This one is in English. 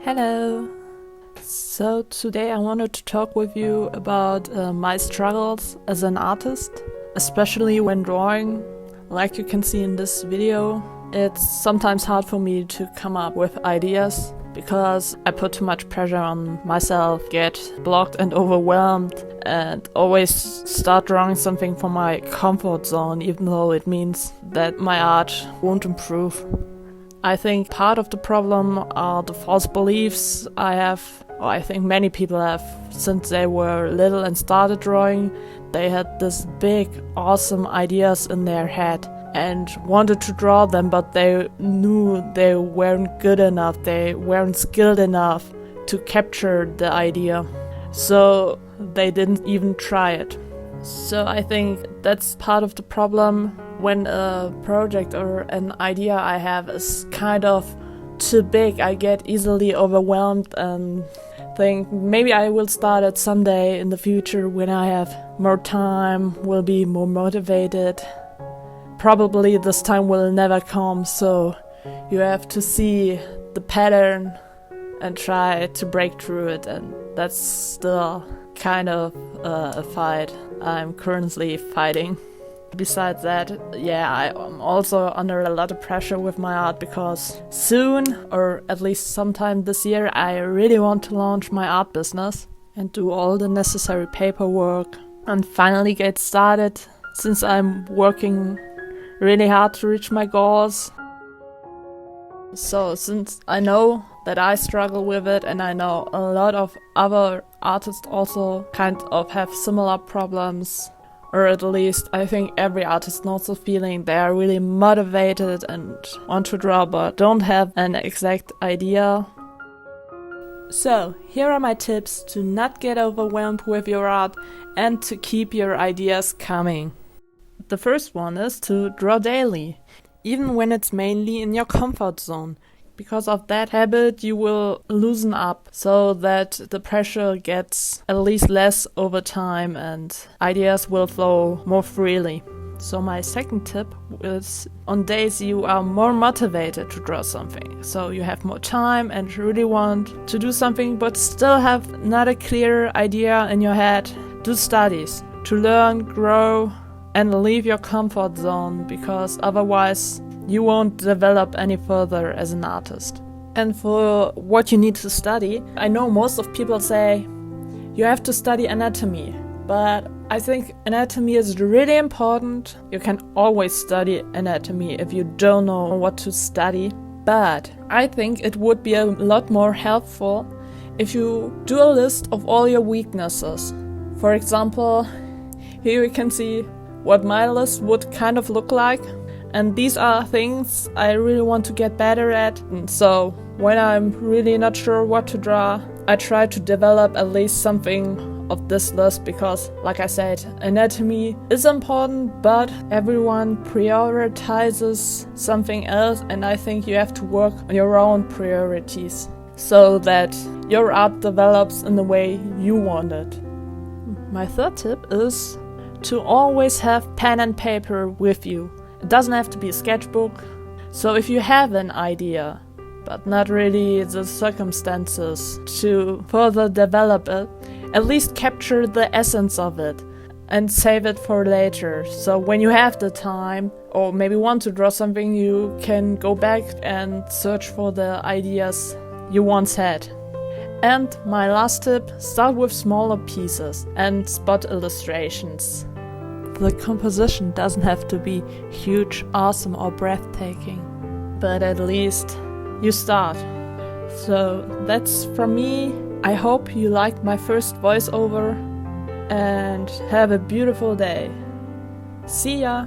Hello! So today I wanted to talk with you about my struggles as an artist, especially when drawing. Like you can see in this video, it's sometimes hard for me to come up with ideas because I put too much pressure on myself, get blocked and overwhelmed, and always start drawing something from my comfort zone, even though it means that my art won't improve. I think part of the problem are the false beliefs I have, or I think many people have, since they were little and started drawing. They had this big, awesome ideas in their head and wanted to draw them, but they knew they weren't good enough, they weren't skilled enough to capture the idea. So they didn't even try it. So I think that's part of the problem. When a project or an idea I have is kind of too big, I get easily overwhelmed and think maybe I will start it someday in the future when I have more time, will be more motivated. Probably this time will never come, so you have to see the pattern and try to break through it, and that's still kind of a fight I'm currently fighting. Besides that, I'm also under a lot of pressure with my art because soon, or at least sometime this year, I really want to launch my art business and do all the necessary paperwork and finally get started, since I'm working really hard to reach my goals. So since I know that I struggle with it, and I know a lot of other artists also kind of have similar problems, or at least I think every artist knows the feeling they are really motivated and want to draw but don't have an exact idea. So here are my tips to not get overwhelmed with your art and to keep your ideas coming. The first one is to draw daily, even when it's mainly in your comfort zone. Because of that habit, you will loosen up so that the pressure gets at least less over time and ideas will flow more freely. So my second tip is on days you are more motivated to draw something. So you have more time and really want to do something but still have not a clear idea in your head. Do studies to learn, grow, and leave your comfort zone, because otherwise you won't develop any further as an artist. And for what you need to study, I know most of people say you have to study anatomy, but I think anatomy is really important. You can always study anatomy if you don't know what to study, but I think it would be a lot more helpful if you do a list of all your weaknesses. For example, here you can see what my list would kind of look like. And these are things I really want to get better at. And so when I'm really not sure what to draw, I try to develop at least something of this list, because, like I said, anatomy is important, but everyone prioritizes something else, and I think you have to work on your own priorities so that your art develops in the way you want it. My third tip is to always have pen and paper with you. It doesn't have to be a sketchbook. So if you have an idea, but not really the circumstances to further develop it, at least capture the essence of it and save it for later. So when you have the time, or maybe want to draw something, you can go back and search for the ideas you once had. And my last tip, start with smaller pieces and spot illustrations. The composition doesn't have to be huge, awesome, or breathtaking, but at least you start. So that's from me. I hope you liked my first voiceover and have a beautiful day. See ya!